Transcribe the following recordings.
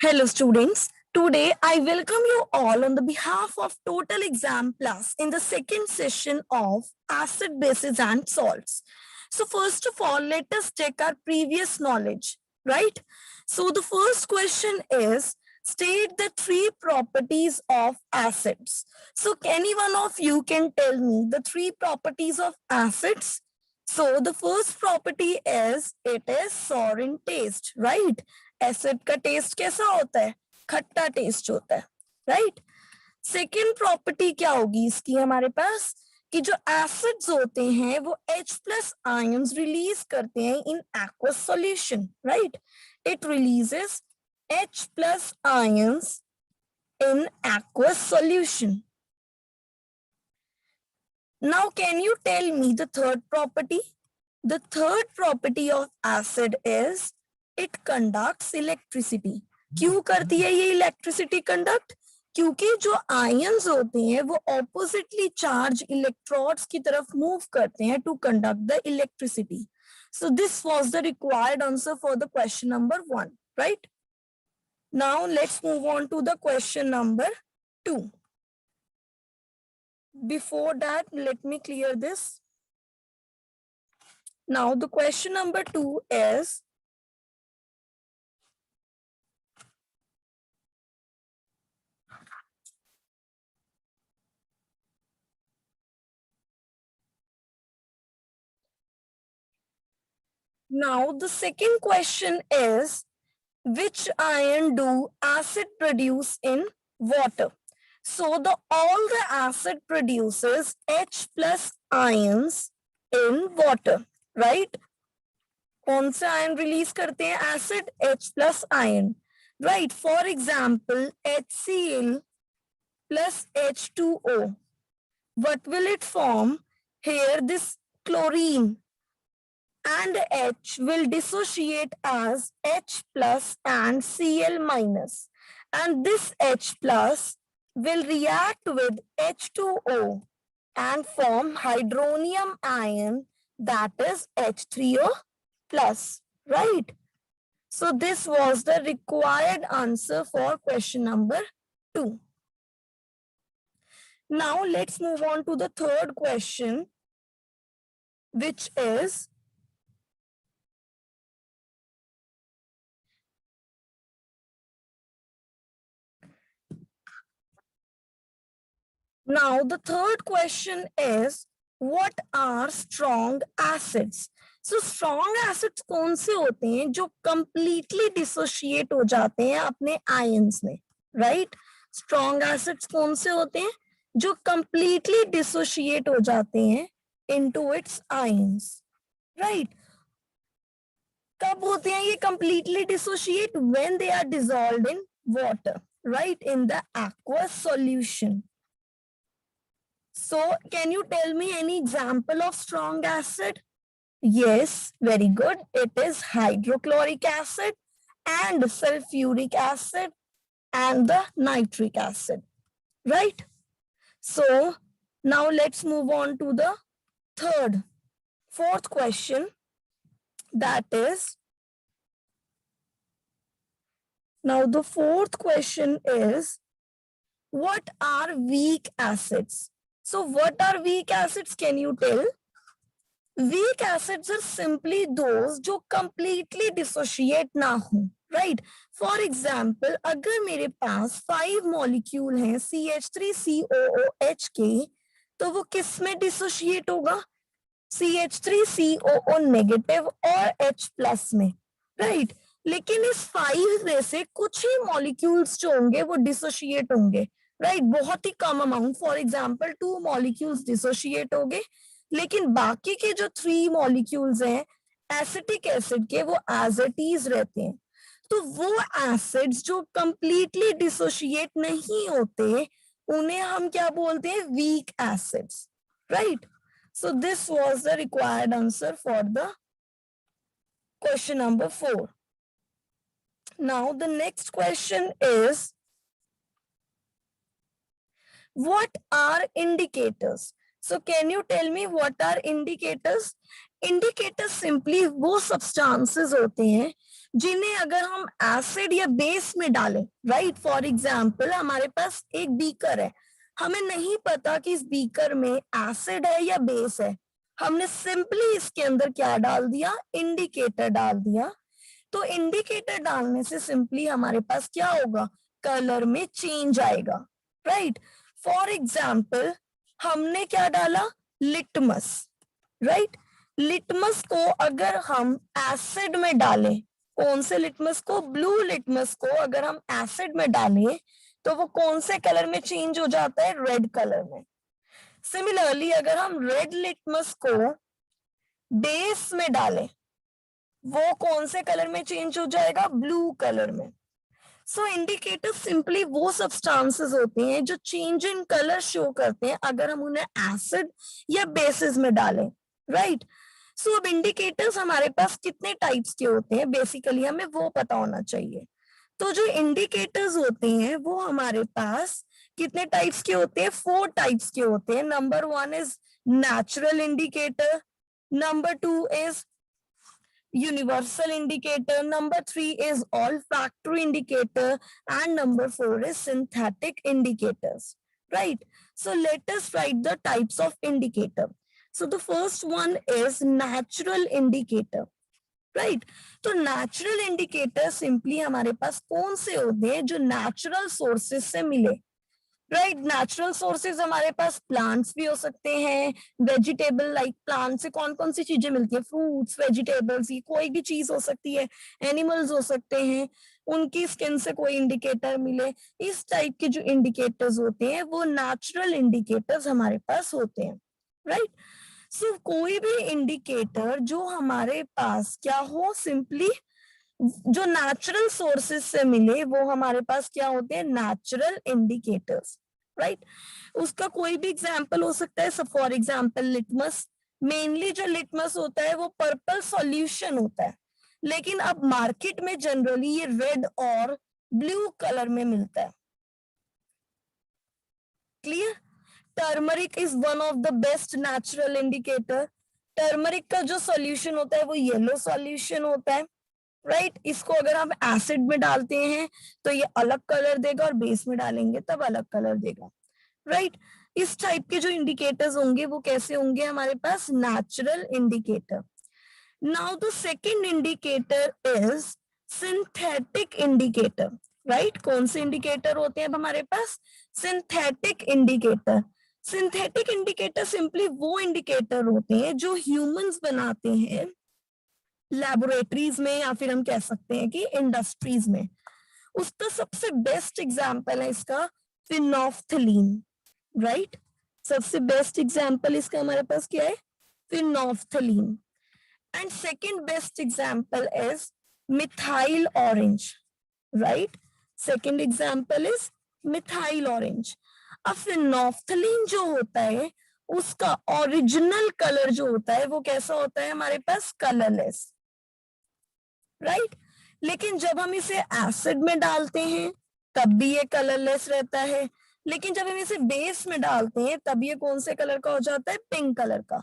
Hello students, today I welcome you all on the behalf of Total Exam Plus in the second session of Acid Bases and Salts. So first of all, let us check our previous knowledge, right? So the first question is, state the three properties of acids. So any one of you can tell me the three properties of acids? So the first property is, it is sour in taste, right? Acid का test कैसा होता है? खट्टा test होता है, right? Second property क्या होगी इसकी हमारे पास कि जो एसिड्स होते हैं वो H प्लस आयंस रिलीज करते हैं in aqueous solution, right? It releases H plus ions in aqueous solution. Now can you tell me the third property? The third property of acid is it conducts electricity. क्यों करती है ये electricity conduct? क्योंकि जो ions होते हैं वो oppositely charge electrodes की तरफ मूव करते हैं to conduct the electricity. So this was the required answer for the question number 1, right? Now let's move on to the question number 2. Before that, let me clear this. Now the question number 2 is, now the second question is, which ion do acid produce in water? So all the acid produces H plus ions in water, right? कौन से ion release करते हैं acid? H plus ion, right? For example, HCl plus H2O. What will it form? Here this chlorine and H will dissociate as H plus and Cl minus, and this H plus will react with H2O and form hydronium ion, that is H3O plus, right? So this was the required answer for question number 2. Now let's move on to the third question, which is, now the third question is, what are strong acids? So strong acids कौन से होते हैं जो completely dissociate हो जाते हैं अपने ions में, right? Strong acids कौन से होते हैं जो completely dissociate हो जाते हैं into its ions, right? कब होते हैं ये completely dissociate? When they are dissolved in water, right? In the aqueous solution. So can you tell me any example of strong acid? Yes, very good. It is hydrochloric acid and sulfuric acid and the nitric acid, right? So now let's move on to the fourth question. That is, now the fourth question is, what are weak acids? So what are weak acids? Can you tell? Weak acids are simply those जो completely dissociate ना हो, right? For example, अगर मेरे पास 5 molecule हैं CH3COOH के, तो वो किस में dissociate होगा? CH3COO negative और H plus में, right? लेकिन इस 5 में से कुछ ही molecules जो होंगे वो dissociate होंगे, right? बहुत ही कम amount. For example, 2 molecules dissociate होंगे, लेकिन बाकी के जो 3 मॉलिक्यूल्स हैं एसिटिक एसिड के वो एज इट इज रहते हैं. तो वो एसिड्स जो कंप्लीटली डिसोशिएट नहीं होते उन्हें हम क्या बोलते हैं? Weak acids, right? So this was the required answer for the question number 4. Now the next question is, what are indicators? So can you tell me what are indicators? Indicators simply वो substances होते हैं जिन्हें अगर हम acid या base में डालें, right, for example हमारे पास एक बीकर है, हमें नहीं पता कि इस बीकर में एसिड है या बेस है, हमने सिंपली इसके अंदर क्या डाल दिया, इंडिकेटर डाल दिया। तो इंडिकेटर डालने से सिंपली हमारे पास क्या होगा, कलर में चेंज आएगा, राइट। फॉर एग्जाम्पल हमने क्या डाला, लिटमस, राइट। लिटमस को अगर हम एसिड में डालें, कौन से लिटमस को, ब्लू लिटमस को अगर हम एसिड में डालें तो वो कौन से कलर में चेंज हो जाता है, रेड कलर में। सिमिलरली अगर हम रेड लिटमस को बेस में डालें, वो कौन से कलर में चेंज हो जाएगा, ब्लू कलर में। सो इंडिकेटर सिंपली वो सब्सटेंसेस होते हैं जो चेंज इन कलर शो करते हैं अगर हम उन्हें एसिड या बेसिस में डालें, राइट। सो अब इंडिकेटर्स हमारे पास कितने टाइप्स के होते हैं, बेसिकली हमें वो पता होना चाहिए। तो जो इंडिकेटर्स होते हैं वो हमारे पास कितने टाइप्स के होते हैं, 4 टाइप्स के होते हैं। Number 1 is natural indicator, number 2 is universal indicator, number 3 is olfactory indicator, and number 4 is synthetic indicators, right? So let us write the types of indicator. So the first one is natural indicator, right? तो natural indicator simply हमारे पास कौन से होते हैं, जो natural sources से मिले, right. Natural sources हमारे पास प्लांट्स भी हो सकते हैं, वेजिटेबल, लाइक प्लांट से कौन कौन सी चीजें मिलती है, फ्रूट्स, वेजिटेबल्स, ये कोई भी चीज हो सकती है, एनिमल्स हो सकते हैं, उनकी स्किन से कोई इंडिकेटर मिले। इस टाइप के जो इंडिकेटर्स होते हैं वो नेचुरल इंडिकेटर्स हमारे पास होते हैं, राइट। सिर्फ कोई भी इंडिकेटर जो हमारे पास क्या हो, सिंपली जो नेचुरल सोर्सेस से मिले वो हमारे पास क्या होते हैं, नेचुरल इंडिकेटर्स, राइट। उसका कोई भी एग्जांपल हो सकता है, फॉर एग्जांपल लिटमस। मेनली जो लिटमस होता है वो पर्पल सॉल्यूशन होता है, लेकिन अब मार्केट में जनरली ये रेड और ब्लू कलर में मिलता है, clear. Turmeric is one of the best natural indicator. Turmeric का जो सॉल्यूशन होता है वो येलो सॉल्यूशन होता है, राइट। इसको अगर हम एसिड में डालते हैं तो ये अलग कलर देगा और बेस में डालेंगे तब अलग कलर देगा, राइट। इस टाइप के जो इंडिकेटर्स होंगे वो कैसे होंगे, हमारे पास natural indicator. Now the second indicator is synthetic indicator, right. कौन से इंडिकेटर होते हैं अब हमारे पास, synthetic indicator. Synthetic indicator simply वो इंडिकेटर होते हैं जो ह्यूमंस बनाते हैं लैबोरेटरीज में, या फिर हम कह सकते हैं कि इंडस्ट्रीज में। उसका सबसे बेस्ट एग्जांपल है इसका फिनोफ्थलीन, राइट। सबसे बेस्ट एग्जांपल इसका हमारे पास क्या है, phenolphthalein. And second best example is methyl orange, right. Second example is methyl orange. अब फिनोफ्थलीन जो होता है उसका ओरिजिनल कलर जो होता है वो कैसा होता है, हमारे पास कलरलेस, राइट। लेकिन जब हम इसे एसिड में डालते हैं तब भी ये कलरलेस रहता है, लेकिन जब हम इसे बेस में डालते हैं तब ये कौन से कलर का हो जाता है, पिंक कलर का।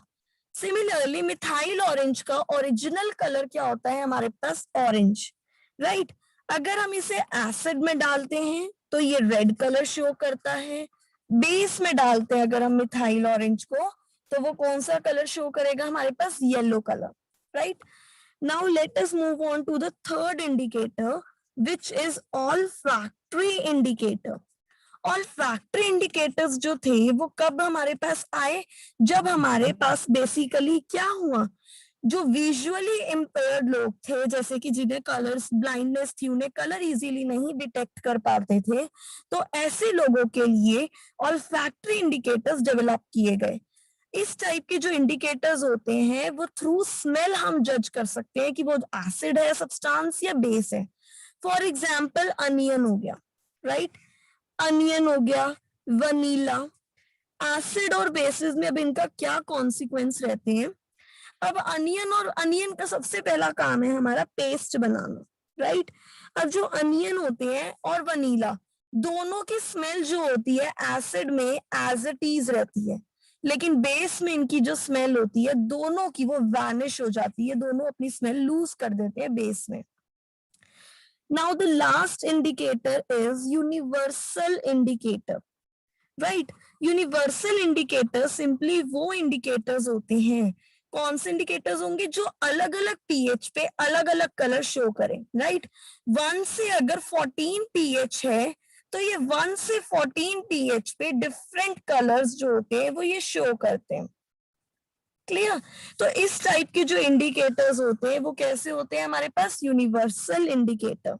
सिमिलरली मिथाइल ऑरेंज का ओरिजिनल कलर क्या होता है, हमारे पास ऑरेंज, राइट। अगर हम इसे एसिड में डालते हैं तो ये रेड कलर शो करता है, बेस में डालते हैं अगर हम मिथाइल ऑरेंज को तो वो कौन सा कलर शो करेगा, हमारे पास yellow colour, right. Now let us move on to the third indicator, which is olfactory indicator. olfactory indicators जो थे वो कब हमारे पास आए, जब हमारे पास बेसिकली क्या हुआ, जो विजुअली इम्पेयर्ड लोग थे, जैसे कि जिन्हें कलर्स ब्लाइंडनेस थी, उन्हें कलर इजीली नहीं डिटेक्ट कर पाते थे, तो ऐसे लोगों के लिए olfactory इंडिकेटर्स डेवलप किए गए। इस टाइप के जो इंडिकेटर्स होते हैं वो थ्रू स्मेल हम जज कर सकते हैं कि वो एसिड है सब्सटेंस या बेस है। फॉर एग्जाम्पल अनियन हो गया, राइट। अनियन हो गया, वनीला। एसिड और बेसिस में अब इनका क्या कॉन्सिक्वेंस रहते हैं। अब अनियन का सबसे पहला काम है हमारा पेस्ट बनाना, राइट। अब जो अनियन होते हैं और वनीला दोनों की स्मेल जो होती है एसिड में एज इट इज रहती है, लेकिन बेस में इनकी जो स्मेल होती है दोनों की वो वैनिश हो जाती है, दोनों अपनी स्मेल लूज कर देते हैं बेस में, Now the last indicator is universal indicator, right? Universal indicator simply वो इंडिकेटर्स होते हैं, कौन से इंडिकेटर्स होंगे जो अलग अलग पीएच पे अलग अलग कलर शो करें, राइट? 1 से अगर 14 पीएच है तो ये 1 से 14 पीएच पे डिफरेंट कलर्स जो होते हैं वो ये शो करते हैं। क्लियर? तो इस टाइप के जो इंडिकेटर्स होते हैं वो कैसे होते हैं हमारे पास? Universal indicator.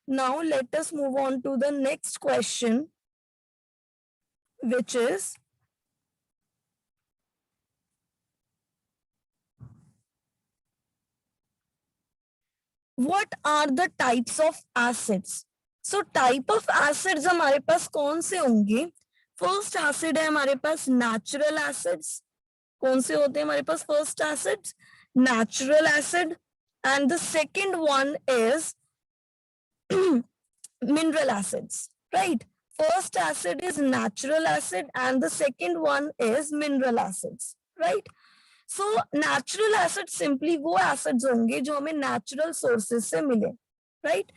Now let us move on to the next question, which is what are the types of acids? So type of acids हमारे पास कौन से होंगे? फर्स्ट एसिड है हमारे पास नेचुरल एसिड्स। कौन से होते हैं हमारे पास first acids? Natural acid. And the second one is mineral acids, right? First acid is natural acid and the second one is mineral acids, right? So natural acids simply वो acids होंगे जो हमें natural sources से मिले, right?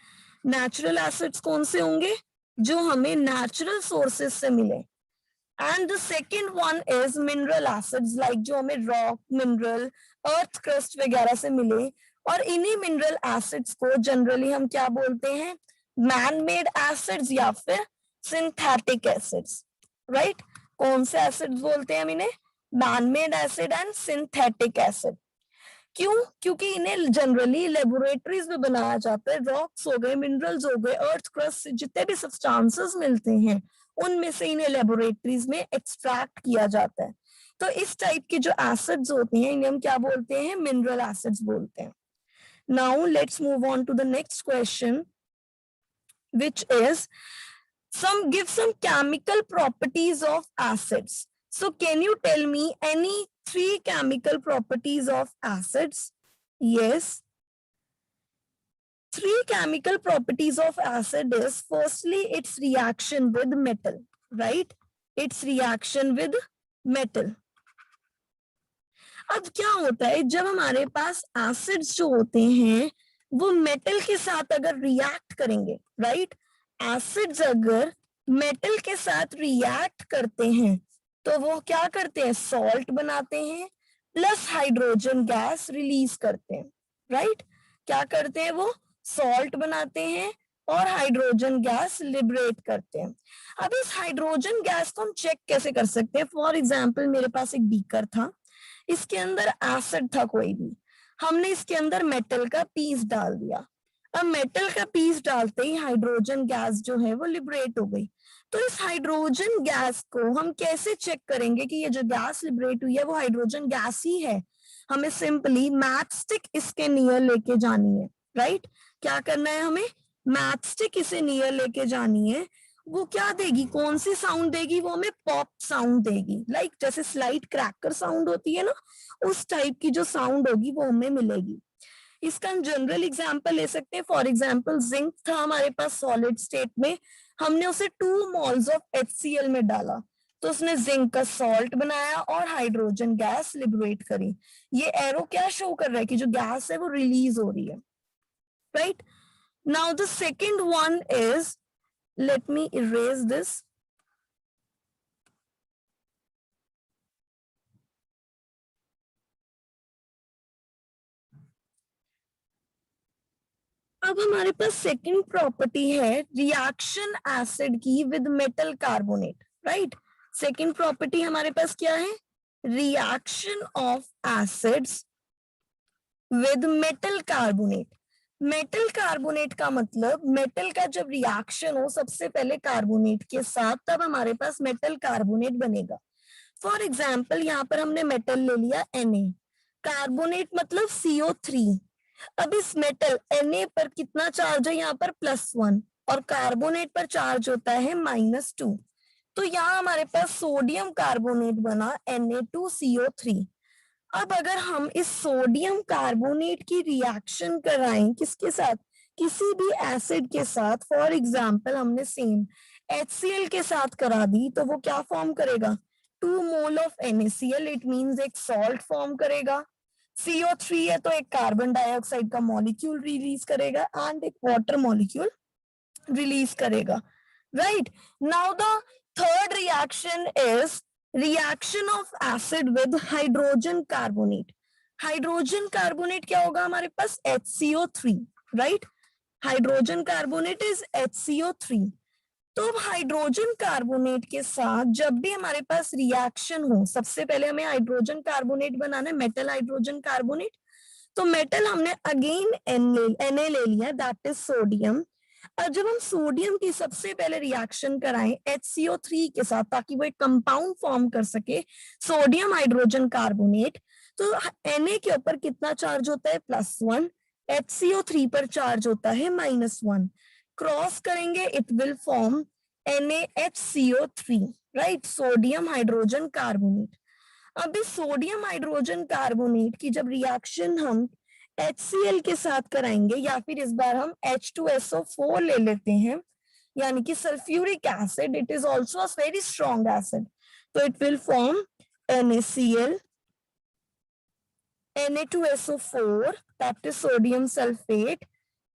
Natural acids कौन से होंगे? जो हमें natural sources से मिले। And the second one is mineral acids, like जो हमें rock, mineral, earth crust वगैरह से मिले। और इन्हीं mineral acids को generally हम क्या बोलते हैं? Man-made acids या फिर synthetic acids, right? कौन से acids बोलते हैं हम इन्हें? Man-made acid and synthetic acid। क्यों? क्योंकि इन्हें जनरली लेबोरेटरीज में बनाया जाता है। रॉक्स हो गए, मिनरल्स हो गए, अर्थ क्रस्ट से जितने भी सब्सटेंसेस मिलते हैं उनमें से इन्हें लेबोरेटरीज में एक्सट्रैक्ट किया जाता है। तो इस टाइप के जो एसिड्स होते हैं इन्हें हम क्या बोलते हैं? मिनरल एसिड्स बोलते हैं। Now let's move on to the next question, which is give some chemical properties of acids. So can you tell me any 3 chemical properties of acids? Yes. 3 chemical properties of acid is firstly its reaction with metal, right? Its reaction with metal. अब क्या होता है जब हमारे पास acids जो होते हैं वो मेटल के साथ अगर रिएक्ट करेंगे, राइट? एसिड्स अगर मेटल के साथ रिएक्ट करते हैं तो वो क्या करते हैं? सॉल्ट बनाते हैं प्लस हाइड्रोजन गैस रिलीज करते हैं, राइट? क्या करते हैं वो? सॉल्ट बनाते हैं और हाइड्रोजन गैस लिबरेट करते हैं। अब इस हाइड्रोजन गैस को हम चेक कैसे कर सकते हैं? फॉर एग्जाम्पल मेरे पास एक बीकर था, इसके अंदर एसिड था कोई भी, हमने इसके अंदर मेटल का पीस डाल दिया। अब मेटल का पीस डालते ही हाइड्रोजन गैस जो है वो लिबरेट हो गई। तो इस हाइड्रोजन गैस को हम कैसे चेक करेंगे कि ये जो गैस लिबरेट हुई है वो हाइड्रोजन गैस ही है? हमें सिंपली मैचस्टिक इसके नियर लेके जानी है, राइट? क्या करना है हमें? मैचस्टिक इसे नियर लेके जानी है। वो क्या देगी? कौन सी साउंड देगी? वो हमें पॉप साउंड देगी, लाइक जैसे स्लाइड क्रैकर साउंड होती है ना, उस टाइप की जो साउंड होगी वो हमें मिलेगी। इसका हम जनरल एग्जांपल ले सकते हैं। फॉर एग्जांपल जिंक था हमारे पास सॉलिड स्टेट में, हमने उसे 2 मोल्स ऑफ HCl में डाला तो उसने जिंक का सॉल्ट बनाया और हाइड्रोजन गैस लिबरेट करी। ये एरो क्या शो कर रहा है कि जो गैस है वो रिलीज हो रही है, right? Now the second one is, let me erase this. अब हमारे पास सेकंड प्रॉपर्टी है रिएक्शन एसिड की with metal carbonate, right? Second property हमारे पास क्या है? Reaction of acids with metal carbonate. Metal carbonate का मतलब मेटल का जब रिएक्शन हो सबसे पहले कार्बोनेट के साथ, तब हमारे पास मेटल कार्बोनेट बनेगा। फॉर एग्जाम्पल यहाँ पर हमने मेटल ले लिया Na, कार्बोनेट मतलब CO3। अब इस मेटल Na पर कितना चार्ज है? यहाँ पर +1 और कार्बोनेट पर चार्ज होता है -2। तो यहाँ हमारे पास सोडियम कार्बोनेट बना Na2CO3। अब अगर हम इस सोडियम कार्बोनेट की रिएक्शन कराएं किसके साथ? किसी भी एसिड के साथ, फॉर एग्जाम्पल हमने सेम HCl के साथ करा दी तो वो क्या फॉर्म करेगा? 2 mole of NaCl, it means एक सॉल्ट फॉर्म करेगा। CO3 है तो एक कार्बन डाइऑक्साइड का मॉलिक्यूल रिलीज करेगा एंड एक वाटर मॉलिक्यूल रिलीज करेगा, right. Now the third reaction is reaction of acid with hydrogen carbonate. Hydrogen carbonate क्या होगा हमारे पास, HCO3, right. Hydrogen carbonate is HCO3। तो अब हाइड्रोजन कार्बोनेट के साथ जब भी हमारे पास रिएक्शन हो, सबसे पहले हमें हाइड्रोजन कार्बोनेट बनाना है, मेटल हाइड्रोजन कार्बोनेट। तो मेटल हमने अगेन Na ले लिया, दैट इज सोडियम। और जब हम सोडियम की सबसे पहले रिएक्शन कराएं HCO3 के साथ ताकि वो एक कंपाउंड फॉर्म कर सके, सोडियम हाइड्रोजन कार्बोनेट, तो Na के ऊपर कितना चार्ज होता है, +1, HCO3 पर चार्ज होता है -1। क्रॉस करेंगे it will form NaHCO3, right, sodium hydrogen carbonate. अब इस सोडियम हाइड्रोजन कार्बोनेट की जब रिएक्शन हम HCl के साथ कराएंगे, या फिर इस बार हम H2SO4 ले लेते हैं, यानी कि sulphuric acid, it is also a very strong acid, तो it will form NaCl, Na2SO4, that is sodium sulfate,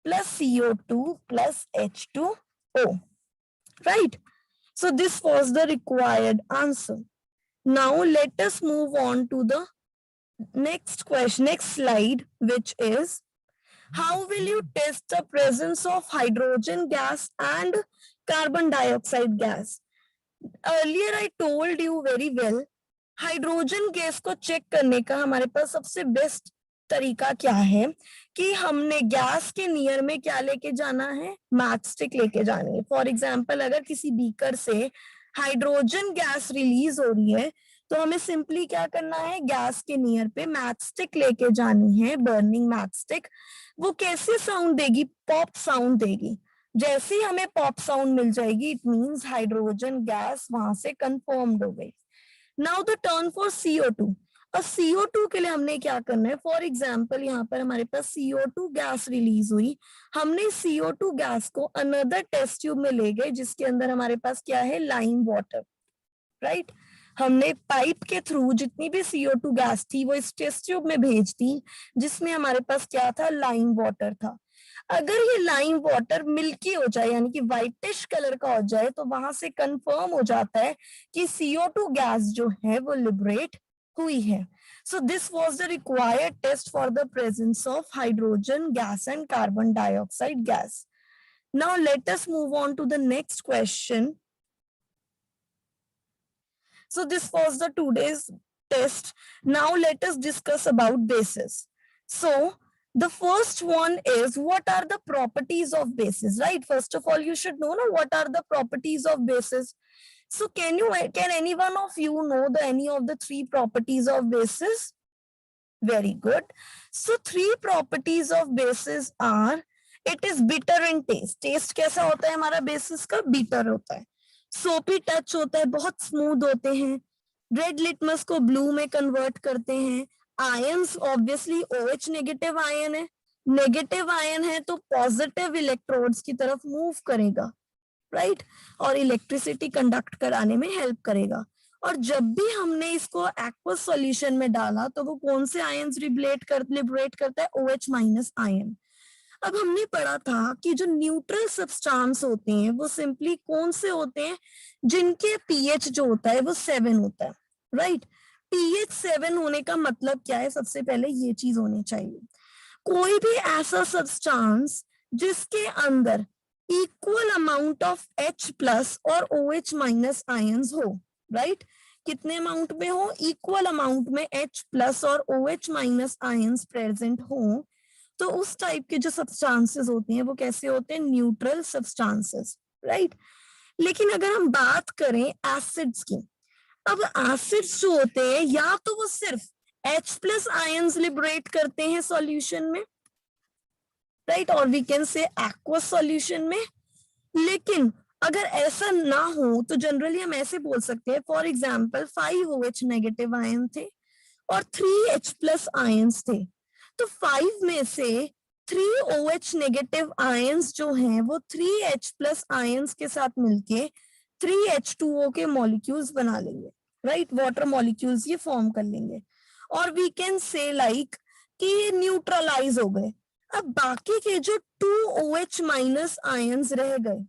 plus CO2 plus H2O, right? So this was the required answer. Now let us move on to the next question, next slide, which is how will you test the presence of hydrogen gas and carbon dioxide gas? Earlier I told you very well, hydrogen gas को check करने का हमारे पास सबसे best तरीका क्या है कि हमने गैस के नियर में क्या लेके जाना है, मैच स्टिक लेके जानी है। फॉर एग्जाम्पल अगर किसी बीकर से हाइड्रोजन गैस रिलीज हो रही है तो हमें सिंपली क्या करना है, गैस के नियर पे मैच स्टिक लेके जानी है, बर्निंग मैच स्टिक। वो कैसे साउंड देगी, पॉप साउंड देगी। जैसे ही हमें पॉप साउंड मिल जाएगी इट मींस हाइड्रोजन गैस वहां से कंफर्म्ड हो गई। Now the turn for CO2। और CO2 के लिए हमने क्या करना है, फॉर एग्जाम्पल यहाँ पर हमारे पास CO2 गैस रिलीज हुई, हमने CO2 गैस को अनदर टेस्ट ट्यूब में ले गए जिसके अंदर हमारे पास क्या है, लाइम वाटर, राइट। हमने पाइप के थ्रू जितनी भी CO2 गैस थी वो इस टेस्ट ट्यूब में भेज दी जिसमें हमारे पास क्या था, लाइम वाटर था। अगर ये लाइम वाटर मिल्की हो जाए यानी कि व्हाइटिश कलर का हो जाए तो वहां से कंफर्म हो जाता है कि CO2 गैस जो है वो लिबरेट हुई है। So this was the required test for the presence of hydrogen gas and carbon dioxide gas. Now let us move on to the next question. So this was the today's test. Now let us discuss about bases. So the first one is what are the properties of bases, right? First of all, you should know what are the properties of bases. So can any one of you know any of the three properties of bases? Very good. So three properties of bases are, it is bitter in taste. Taste कैसा होता है हमारा bases का, bitter होता है। सोपी touch होता है, बहुत स्मूथ होते हैं। रेड लिटमस को ब्लू में कन्वर्ट करते हैं। Ions obviously OH negative ion है, नेगेटिव आयन है तो पॉजिटिव इलेक्ट्रोड्स की तरफ मूव करेगा, राइट, और इलेक्ट्रिसिटी कंडक्ट कराने में हेल्प करेगा। और जब भी हमने इसको एक्वस सॉल्यूशन में डाला तो वो कौन से आयंस लिबरेट करता है, OH माइनस आयन। अब हमने पढ़ा था कि जो न्यूट्रल सब्सटेंस होते हैं वो सिंपली कौन से होते हैं, जिनके pH जो होता है वो 7 होता है, राइट। pH 7 होने का मतलब क्या है, सबसे पहले ये चीज होनी चाहिए, कोई भी ऐसा सब्सटेंस जिसके अंदर equal amount of H plus और OH माइनस आयंस हो, राइट। कितने अमाउंट में हो, इक्वल अमाउंट में H प्लस और OH माइनस आयंस प्रेजेंट हो, तो उस टाइप के जो सब्सटेंसेस होते हैं वो कैसे होते हैं, न्यूट्रल सब्सटेंसेस, राइट। लेकिन अगर हम बात करें एसिड्स की, अब एसिड्स जो होते हैं या तो वो सिर्फ H प्लस आयंस लिबरेट करते हैं सॉल्यूशन में, राइट, और we can say aqueous solution में। लेकिन अगर ऐसा ना हो तो जनरली हम ऐसे बोल सकते हैं, for example 5 OH negative ion थे और 3 H प्लस आयंस थे, तो 5 में से 3 OH नेगेटिव आयंस जो हैं वो 3 H प्लस आयंस के साथ मिलके 3 H2O के मॉलिक्यूल्स बना लेंगे, राइट, वाटर मॉलिक्यूल्स ये फॉर्म कर लेंगे। और वी कैन से लाइक कि ये न्यूट्रलाइज हो गए। अब बाकी के जो 2OH माइनस आयंस रह गए,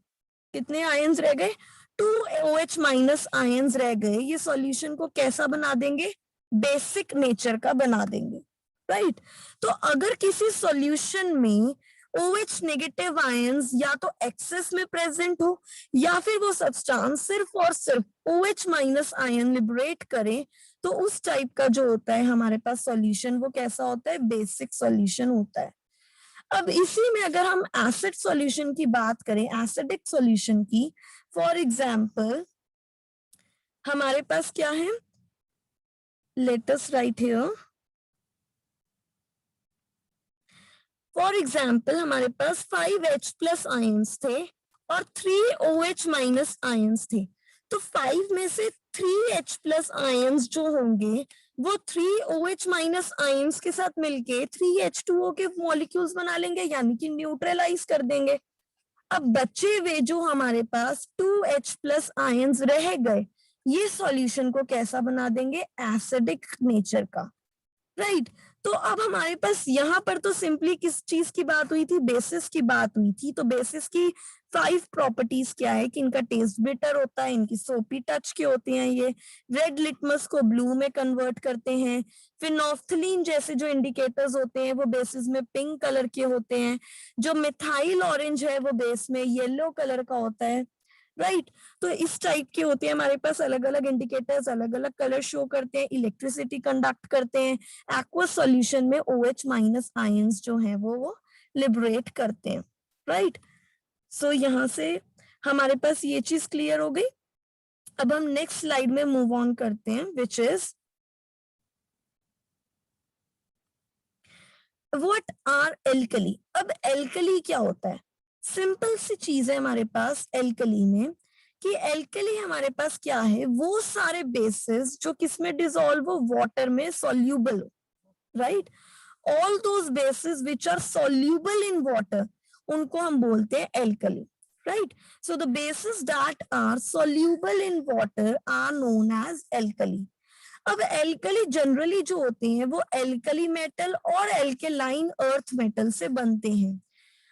कितने आयंस रह गए? 2OH माइनस आयंस रह गए। ये सॉल्यूशन को कैसा बना देंगे? बेसिक नेचर का बना देंगे, राइट? तो अगर किसी सॉल्यूशन में OH नेगेटिव आयंस या तो एक्सेस में प्रेजेंट हो या फिर वो सब्सटेंस सिर्फ और सिर्फ OH माइनस आयन लिबरेट करे, तो उस टाइप का जो होता है हमारे पास सॉल्यूशन, वो कैसा होता है? बेसिक सॉल्यूशन होता है। अब इसी में अगर हम एसिड सॉल्यूशन की बात करें, एसिडिक सॉल्यूशन की, फॉर एग्जांपल हमारे पास क्या है? Let us right here. For example हमारे पास 5H प्लस आयंस थे और 3OH माइनस आयंस थे। तो 5 में से 3H प्लस आयंस जो होंगे वो 3OH माइनस आयंस के साथ मिलके 3H2O के मॉलिक्यूल्स बना लेंगे, यानी कि न्यूट्रलाइज कर देंगे। अब बचे हुए जो हमारे पास 2H प्लस आयंस रह गए, ये सॉल्यूशन को कैसा बना देंगे? एसिडिक नेचर का, राइट? तो अब हमारे पास यहाँ पर तो सिंपली किस चीज की बात हुई थी? बेसिस की बात हुई थी। तो बेसिस की 5 प्रॉपर्टीज क्या है? कि इनका टेस्ट बिटर होता है, इनकी सोपी टच के होते हैं, ये रेड लिटमस को ब्लू में कन्वर्ट करते हैं, फिर नॉफ्थलीन जैसे जो इंडिकेटर्स होते हैं वो बेसिस में पिंक कलर के होते हैं, जो मिथाइल ऑरेंज है वो बेस में येलो कलर का होता है, राइट? तो इस टाइप के होते हैं हमारे पास अलग अलग इंडिकेटर्स, अलग अलग कलर शो करते हैं, इलेक्ट्रिसिटी कंडक्ट करते हैं। एक्वस सॉल्यूशन में OH माइनस आयंस जो है वो लिबरेट करते हैं, राइट? सो यहां से हमारे पास ये चीज क्लियर हो गई। अब हम नेक्स्ट स्लाइड में मूव ऑन करते हैं, which is what are alkali. अब एल्कली क्या होता है? सिंपल सी चीज है हमारे पास एल्कली में, कि एल्कली हमारे पास क्या है? वो सारे बेसिस जो किसमें डिसॉल्व हो? वाटर में सॉल्यूबल हो, right? All those bases which are soluble in water, उनको हम बोलते हैं alkali, right? So the bases that are soluble in water are known as alkali. अब एल्कली जनरली जो होते हैं वो एल्कली मेटल और एल्केलाइन अर्थ मेटल से बनते हैं।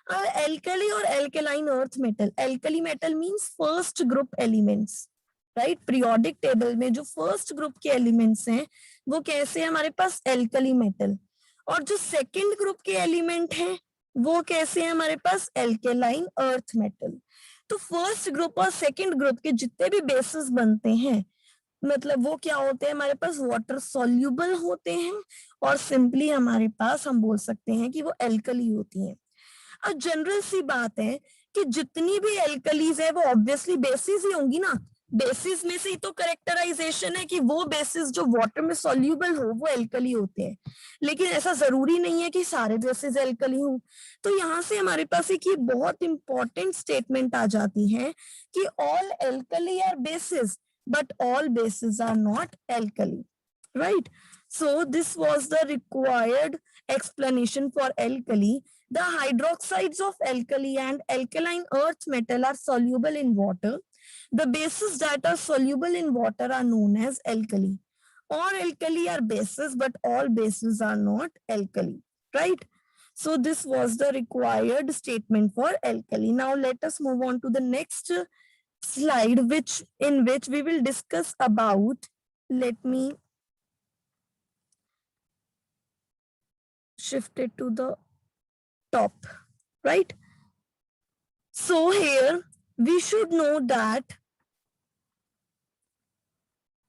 अब एल्कली और alkaline earth metal, alkali metal means first group elements, right? Periodic table में जो फर्स्ट ग्रुप के एलिमेंट्स हैं वो कैसे हैं हमारे पास? Alkali metal. और जो सेकंड ग्रुप के एलिमेंट हैं वो कैसे हैं हमारे पास? Alkaline earth metal. तो फर्स्ट ग्रुप और सेकंड ग्रुप के जितने भी बेसिस बनते हैं, मतलब वो क्या होते हैं हमारे पास? वाटर सॉल्यूबल होते हैं, और सिंपली हमारे पास हम बोल सकते हैं कि वो एल्कली होती हैं। अब जनरल सी बात है कि जितनी भी एल्कलीज है वो ऑब्वियसली बेसिस ही होंगी ना। बेसिस में से ही तो करेक्टराइजेशन है कि वो बेसिस जो वाटर में सॉल्यूबल हो वो एल्कली होते हैं, लेकिन ऐसा जरूरी नहीं है कि सारे बेसिस एल्कली हो। तो यहाँ से हमारे पास एक ये बहुत इंपॉर्टेंट स्टेटमेंट आ जाती है कि all alkali are bases but all bases are not alkali, right? So this was the required explanation for alkali. The hydroxides of alkali and alkaline earth metal are soluble in water. The bases that are soluble in water are known as alkali. All alkali are bases, but all bases are not alkali, right? So this was the required statement for alkali. Now let us move on to the next slide, in which we will discuss about, let me shift it to the top, right? So here we should know that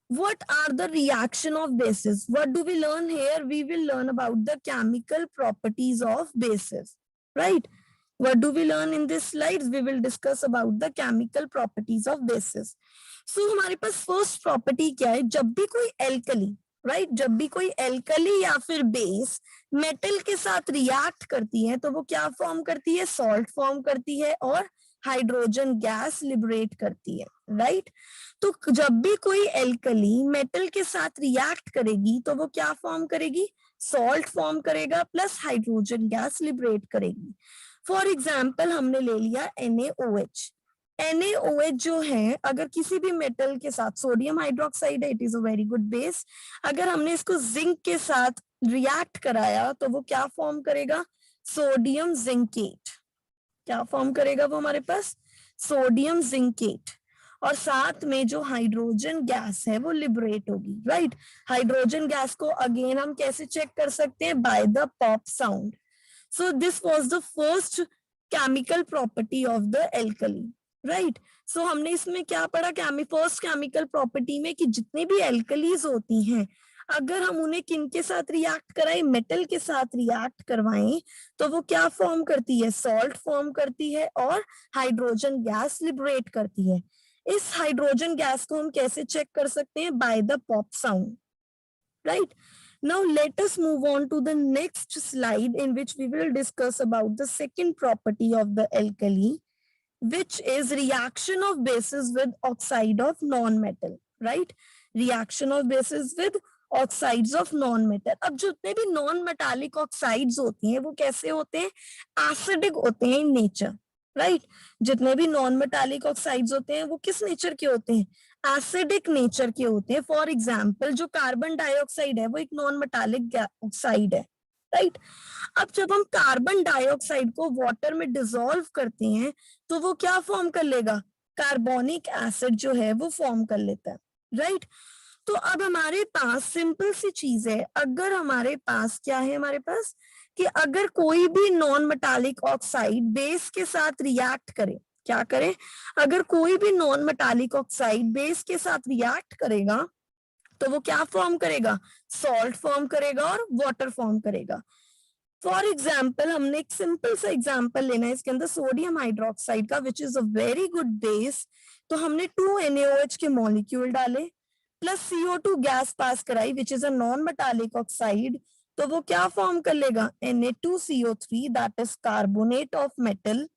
what are the reaction of bases. What do we learn here? We will learn about the chemical properties of bases, right? What do we learn in this slides? We will discuss about the chemical properties of bases. So हमारे पास first property क्या है? जब भी कोई alkali, right, जब भी कोई एल्कली या फिर बेस मेटल के साथ रिएक्ट करती है तो वो क्या फॉर्म करती है? सॉल्ट फॉर्म करती है और हाइड्रोजन गैस लिबरेट करती है, राइट? तो जब भी कोई एल्कली मेटल के साथ रिएक्ट करेगी तो वो क्या फॉर्म करेगी? सॉल्ट फॉर्म करेगा प्लस हाइड्रोजन गैस लिबरेट करेगी। फॉर एग्जाम्पल हमने ले लिया NaOH। NaOH जो है अगर किसी भी मेटल के साथ, सोडियम हाइड्रोक्साइड है, it is a very good base, अगर हमने इसको जिंक के साथ रिएक्ट कराया तो वो क्या फॉर्म करेगा, सोडियम जिंकेट। क्या फॉर्म करेगा वो हमारे पास, सोडियम जिंकेट। और साथ में जो हाइड्रोजन गैस है वो लिबरेट होगी, राइट। हाइड्रोजन गैस को अगेन हम कैसे चेक कर सकते हैं, by the pop sound. So this was the first chemical property of the alkali, right. सो हमने इसमें क्या पढ़ा, फर्स्ट केमिकल प्रॉपर्टी में कि जितने भी एल्कलीज होती हैं, अगर हम उन्हें किन के साथ रिएक्ट कराएं, मेटल के साथ रिएक्ट करवाएं, तो वो क्या फॉर्म करती है, सॉल्ट फॉर्म करती है और हाइड्रोजन गैस लिबरेट करती है। इस हाइड्रोजन गैस को हम कैसे चेक कर सकते हैं, by the pop sound, right? Now let us move on to the next slide in which we will discuss about the second property of the alkali, which is reaction of bases with oxide of non-metal, right? Reaction of bases with oxides of non-metal. अब जितने भी non-metallic oxides होती हैं वो कैसे होते हैं, acidic होते हैं in nature, राइट। जितने भी नॉन मेटालिक ऑक्साइड्स होते हैं वो किस नेचर के होते हैं, एसिडिक नेचर के होते हैं। फॉर एग्जाम्पल जो कार्बन डाइऑक्साइड है वो एक नॉन मेटालिक ऑक्साइड है, राइट। अब जब हम कार्बन डाइऑक्साइड को वाटर में डिसॉल्व करते हैं तो वो क्या फॉर्म कर लेगा, कार्बोनिक एसिड जो है वो फॉर्म कर लेता है, राइट। तो अब हमारे पास सिंपल सी चीज है, अगर हमारे पास क्या है, हमारे पास कि अगर कोई भी नॉन मेटालिक ऑक्साइड बेस के साथ रिएक्ट करे, क्या करे, अगर कोई भी नॉन मेटालिक ऑक्साइड बेस के साथ रिएक्ट करेगा तो वो क्या फॉर्म करेगा, सॉल्ट फॉर्म करेगा और वाटर फॉर्म करेगा। फॉर एग्जाम्पल हमने एक सिंपल सा एग्जाम्पल लेना है इसके अंदर सोडियम हाइड्रोक्साइड का, which is a very good base. तो हमने 2NaOH के मॉलिक्यूल डाले प्लस CO2 गैस पास कराई which is a non metallic oxide, तो वो क्या फॉर्म कर लेगा, Na2CO3 that is carbonate of metal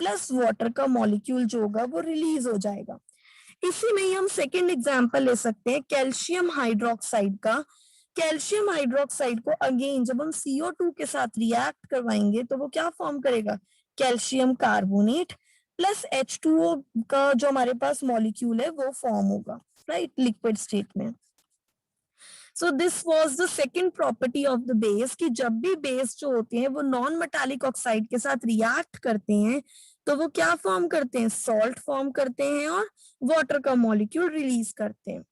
plus water का मॉलिक्यूल जो होगा वो रिलीज हो जाएगा। इसी में ही हम सेकेंड एग्जाम्पल ले सकते हैं कैल्शियम हाइड्रोक्साइड का। कैल्शियम हाइड्रोक्साइड को अगेन जब हम CO2 के साथ रिएक्ट करवाएंगे तो वो क्या फॉर्म करेगा, कैल्शियम कार्बोनेट प्लस H2O का जो हमारे पास मॉलिक्यूल है वो फॉर्म होगा, राइट, लिक्विड स्टेट में। सो this was the second property of the base कि जब भी बेस जो होते हैं वो नॉन मेटालिक ऑक्साइड के साथ रिएक्ट करते हैं तो वो क्या फॉर्म करते हैं, सॉल्ट फॉर्म करते हैं और वाटर का मॉलिक्यूल रिलीज करते हैं,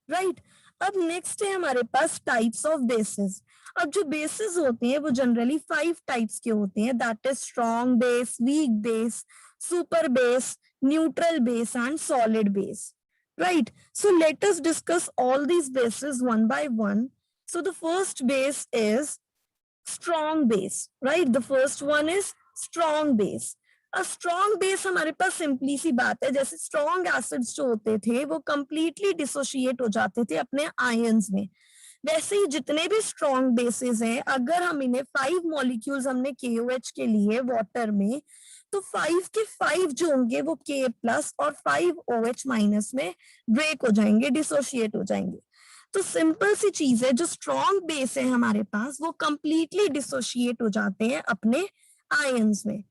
राइट। अब नेक्स्ट है हमारे पास टाइप्स ऑफ बेसिस। अब जो बेसिस होते हैं वो जनरली 5 टाइप्स के होते हैं, that is strong base, weak base, super base, neutral base and solid base, right? So let us discuss all these bases one by one. So the first base is strong base, right? The first one is strong base. A strong base हमारे पास simply सी बात है, जैसे strong acids जो होते थे वो completely dissociate हो जाते थे अपने आयंस में, वैसे ही जितने भी स्ट्रॉन्ग बेसिस हैं अगर हम इन्हें 5 मॉलिक्यूल्स हमने KOH के लिए वाटर में, तो 5 के 5 जो होंगे वो K प्लस और 5 OH माइनस में ब्रेक हो जाएंगे, डिसोशिएट हो जाएंगे। तो सिंपल सी चीज है, जो स्ट्रॉन्ग बेस है हमारे पास वो कंप्लीटली डिसोशिएट हो जाते हैं अपने आयंस में।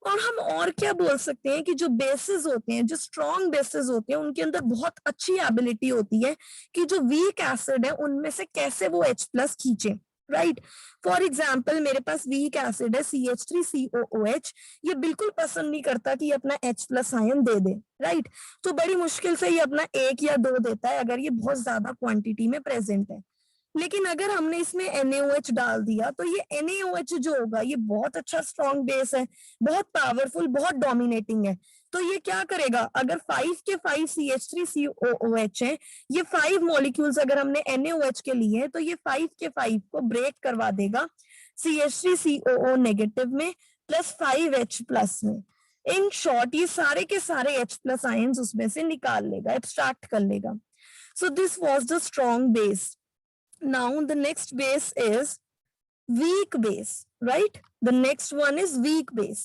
और हम और क्या बोल सकते हैं कि जो बेसिस होते हैं, जो स्ट्रॉन्ग बेसिस होते हैं, उनके अंदर बहुत अच्छी एबिलिटी होती है कि जो वीक एसिड है उनमें से कैसे वो H प्लस खींचे, राइट। फॉर एग्जाम्पल मेरे पास वीक एसिड है CH3COOH, ये बिल्कुल पसंद नहीं करता कि अपना H प्लस आयन दे दे, राइट। तो बड़ी मुश्किल से ये अपना 1 या 2 देता है अगर ये बहुत ज्यादा क्वांटिटी में प्रेजेंट है। लेकिन अगर हमने इसमें NaOH डाल दिया तो ये NaOH जो होगा ये बहुत अच्छा स्ट्रॉन्ग बेस है, बहुत पावरफुल, बहुत डोमिनेटिंग है। तो ये क्या करेगा, अगर 5 के 5 CH3COOH है, ये 5 मॉलिक्यूल्स अगर हमने NaOH के लिए तो ये 5 के 5 को ब्रेक करवा देगा CH3COO नेगेटिव में प्लस 5H प्लस में। इन शॉर्ट ये सारे के सारे H प्लस आयंस उसमें से निकाल लेगा, एब्स्ट्रैक्ट कर लेगा। सो this was the strong base. Now the next base is weak base, right? The next one is weak base.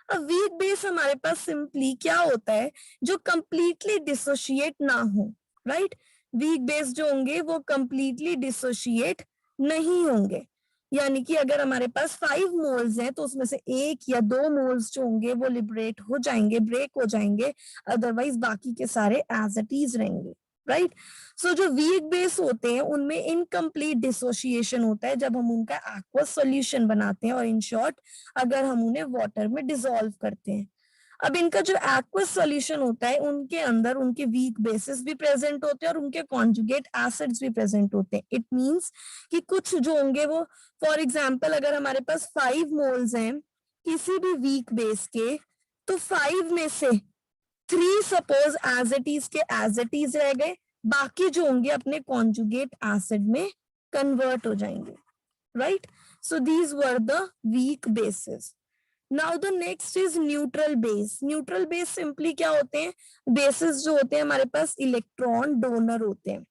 अब weak base हमारे पास सिंपली क्या होता है, जो completely dissociate ना हो, right? weak base जो होंगे वो completely dissociate नहीं होंगे, यानी कि अगर हमारे पास 5 मोल्स हैं तो उसमें से 1 या 2 मोल्स जो होंगे वो लिबरेट हो जाएंगे, ब्रेक हो जाएंगे, अदरवाइज बाकी के सारे एज इट इज रहेंगे, राइट। सो जो वीक बेस होते हैं उनमें इनकम्प्लीट डिसोसिएशन होता है जब हम उनका एक्वस सॉल्यूशन बनाते हैं, और इन शॉर्ट अगर हम उन्हें वाटर में डिसॉल्व करते हैं। अब इनका जो एक्वस सॉल्यूशन होता है उनके अंदर उनके वीक बेसिस भी प्रेजेंट होते हैं और उनके कॉन्जुगेट एसिड्स भी प्रेजेंट होते हैं। इट मींस कि कुछ जो होंगे वो, फॉर एग्जांपल अगर हमारे पास 5 मोल्स हैं किसी भी वीक बेस के, तो 5 में से 3 सपोज एज इट इज रह गए, बाकी जो होंगे अपने कॉन्जुगेट एसिड में कन्वर्ट हो जाएंगे, right. So these were the weak bases. Now the next is neutral base. Neutral base simply क्या होते हैं, बेसिस जो होते हैं हमारे पास इलेक्ट्रॉन डोनर होते हैं,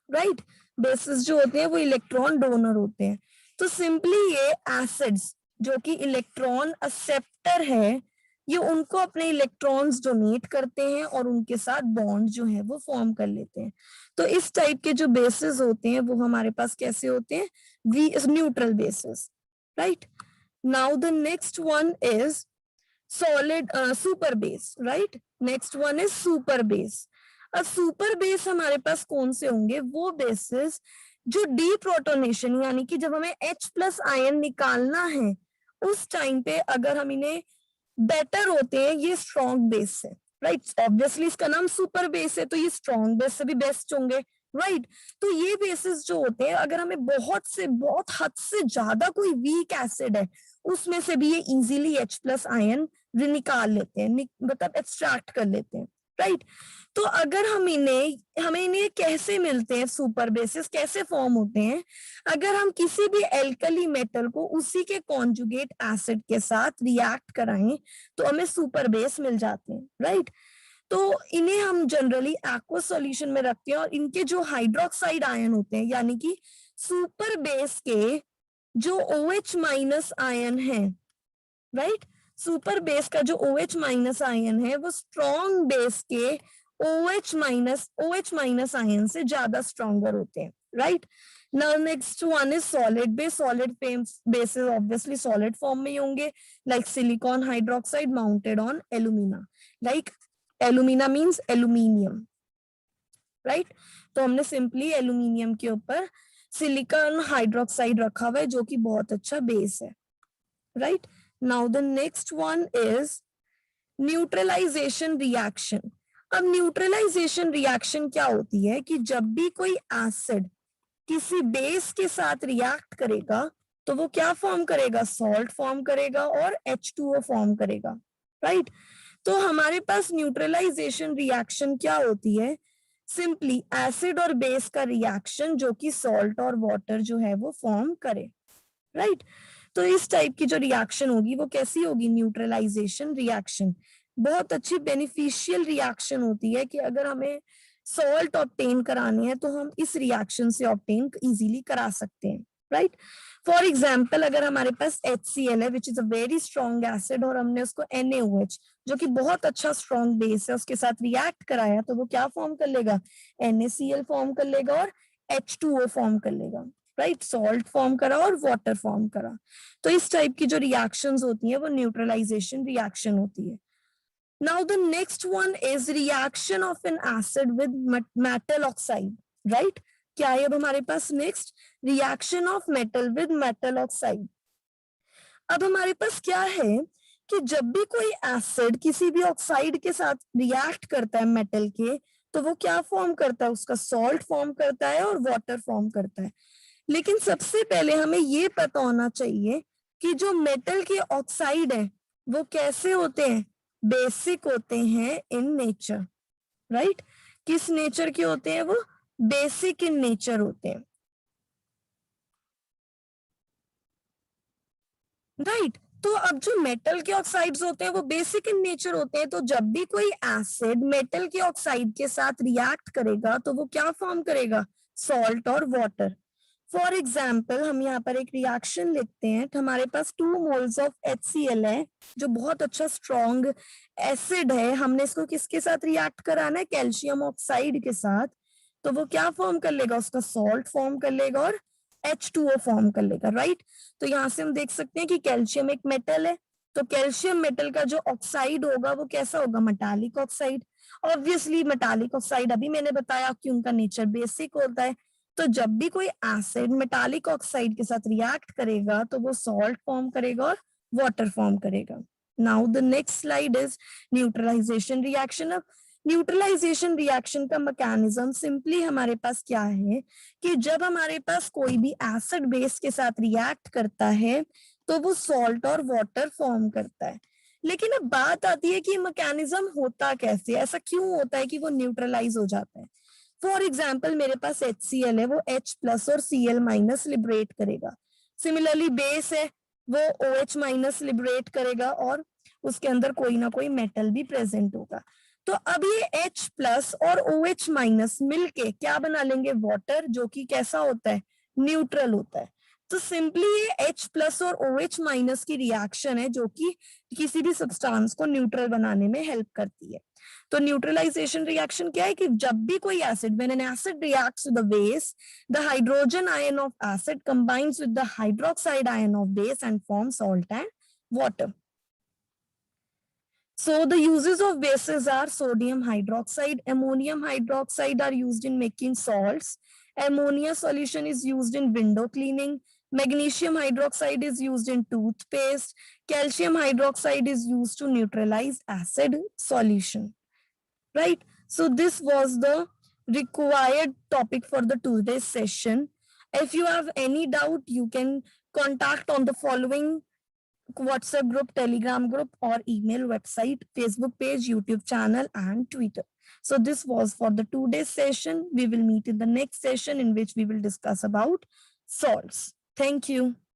राइट। बेसिस जो होते हैं वो इलेक्ट्रॉन डोनर होते हैं। तो सिंपली ये एसिड्स जो कि इलेक्ट्रॉन एक्सेप्टर है, ये उनको अपने इलेक्ट्रॉन्स डोनेट करते हैं और उनके साथ बॉन्ड जो है वो फॉर्म कर लेते हैं। तो इस टाइप के जो बेसिस होते हैं वो हमारे पास कैसे होते हैं, neutral basis, right. Now the next one is solid super base, right? Next one is super base. अब सुपर बेस हमारे पास कौन से होंगे, वो बेसिस जो डीप्रोटोनेशन यानी कि जब हमें H प्लस आयन निकालना है उस टाइम पे अगर हम इन्हें बेटर होते हैं, ये स्ट्रॉन्ग बेस है, राइट। ऑब्वियसली इसका नाम सुपर बेस है तो ये स्ट्रॉन्ग बेस से भी बेस्ट होंगे, राइट। तो ये बेसिस जो होते हैं अगर हमें बहुत हद से ज्यादा कोई वीक एसिड है उसमें से भी ये इजीली H प्लस आयन निकाल लेते हैं, मतलब एक्सट्रैक्ट कर लेते हैं, राइट। तो अगर हमें इन्हें कैसे मिलते हैं, सुपर बेसिस कैसे फॉर्म होते हैं, अगर हम किसी भी एल्कली मेटल को उसी के कॉन्जुगेट एसिड के साथ रिएक्ट कराएं तो हमें सुपर बेस मिल जाते हैं, राइट। तो इन्हें हम जनरली एक्वस सॉल्यूशन में रखते हैं और इनके जो हाइड्रोक्साइड आयन होते हैं यानी कि सुपर बेस के जो OH माइनस आयन है, राइट, सुपर बेस का जो OH माइनस आयन है वो स्ट्रॉन्ग बेस के OH माइनस आयन से ज्यादा स्ट्रॉन्गर होते हैं, right. Now next one is solid base. Solid bases obviously solid form में ही होंगे, like silicon hydroxide mounted on alumina, like alumina means aluminium, right. तो हमने सिंपली एल्यूमिनियम के ऊपर सिलिकॉन हाइड्रोक्साइड रखा हुआ है जो कि बहुत अच्छा बेस है, right. Now the next one is neutralization reaction. अब न्यूट्रलाइजेशन रिएक्शन क्या होती है कि जब भी कोई एसिड किसी बेस के साथ रिएक्ट करेगा तो वो क्या फॉर्म करेगा, सॉल्ट फॉर्म करेगा और H2O फॉर्म करेगा, राइट। तो हमारे पास न्यूट्रलाइजेशन रिएक्शन क्या होती है, सिंपली एसिड और बेस का रिएक्शन जो कि सॉल्ट और वाटर जो है वो फॉर्म करे, राइट। तो इस टाइप की जो रिएक्शन होगी वो कैसी होगी, न्यूट्रलाइजेशन रिएक्शन। बहुत अच्छी बेनिफिशियल रिएक्शन होती है कि अगर हमें सॉल्ट ऑब्टेन कराने हैं तो हम इस रिएक्शन से ऑब्टेन इजीली करा सकते हैं, राइट। फॉर एग्जाम्पल अगर हमारे पास HCl है which is a very strong acid और हमने उसको NaOH जो कि बहुत अच्छा स्ट्रॉन्ग बेस है उसके साथ रिएक्ट कराया तो वो क्या फॉर्म कर लेगा, NaCl फॉर्म कर लेगा और H2O फॉर्म कर लेगा, राइट। सॉल्ट फॉर्म करा और वाटर फॉर्म करा। तो इस टाइप की जो रिएक्शंस होती है वो न्यूट्रलाइजेशन रिएक्शन होती है। Now the next one is reaction of an acid with metal oxide, right. क्या है अब हमारे पास next, reaction of metal with metal oxide. अब हमारे पास क्या है कि जब भी कोई एसिड किसी भी ऑक्साइड के साथ रिएक्ट करता है मेटल के तो वो क्या फॉर्म करता है, उसका सॉल्ट फॉर्म करता है और वाटर फॉर्म करता है। लेकिन सबसे पहले हमें ये पता होना चाहिए कि जो मेटल के ऑक्साइड है वो कैसे होते हैं, बेसिक होते हैं इन नेचर, राइट। किस नेचर के होते हैं वो, बेसिक इन नेचर होते हैं, राइट। तो अब जो मेटल के ऑक्साइड्स होते हैं वो बेसिक इन नेचर होते हैं, तो जब भी कोई एसिड मेटल के ऑक्साइड के साथ रिएक्ट करेगा तो वो क्या फॉर्म करेगा, सॉल्ट और वाटर। फॉर एग्जाम्पल हम यहाँ पर एक रिएक्शन लिखते हैं, तो हमारे पास 2 मोल्स ऑफ HCl है जो बहुत अच्छा स्ट्रॉन्ग एसिड है, हमने इसको किसके साथ रिएक्ट कराना है, कैल्शियम ऑक्साइड के साथ। तो वो क्या फॉर्म कर लेगा, उसका सॉल्ट फॉर्म कर लेगा और H2O फॉर्म कर लेगा, राइट। तो यहाँ से हम देख सकते हैं कि कैल्शियम एक मेटल है तो कैल्शियम मेटल का जो ऑक्साइड होगा वो कैसा होगा, metallic oxide. Obviously metallic oxide अभी मैंने बताया कि उनका नेचर बेसिक होता है। तो जब भी कोई एसिड मेटालिक ऑक्साइड के साथ रिएक्ट करेगा तो वो सॉल्ट फॉर्म करेगा और वाटर फॉर्म करेगा। Now the next slide is neutralization reaction. अब न्यूट्रलाइजेशन रिएक्शन का मैकेनिज्म सिंपली हमारे पास क्या है कि जब हमारे पास कोई भी एसिड बेस के साथ रिएक्ट करता है तो वो सॉल्ट और वाटर फॉर्म करता है। लेकिन अब बात आती है कि मैकेनिज्म होता कैसे, ऐसा क्यों होता है कि वो न्यूट्रलाइज हो जाता है। फॉर एग्जाम्पल मेरे पास HCl है, वो H प्लस और Cl माइनस लिबरेट करेगा। सिमिलरली बेस है, वो OH माइनस लिबरेट करेगा और उसके अंदर कोई ना कोई मेटल भी प्रेजेंट होगा। तो अब ये H प्लस और OH माइनस मिलके क्या बना लेंगे, वाटर, जो कि कैसा होता है, न्यूट्रल होता है। तो सिंपली ये H प्लस और OH माइनस की रिएक्शन है जो कि किसी भी सब्सटेंस को न्यूट्रल बनाने में हेल्प करती है। तो न्यूट्रलाइजेशन रिएक्शन क्या है कि जब भी कोई acid, when an acid reacts with the base, the hydrogen ion of acid combines with the hydroxide ion of base and form salt and water. So the uses of bases are sodium hydroxide, ammonium hydroxide are used in making salts. Ammonia solution is used in window cleaning. Magnesium hydroxide is used in toothpaste. Calcium hydroxide is used to neutralize acid solution. Right? So this was the required topic for the today's session. If you have any doubt, you can contact on the following WhatsApp group, Telegram group, or email, website, Facebook page, YouTube channel, and Twitter. So this was for the today's session. We will meet in the next session in which we will discuss about salts. Thank you.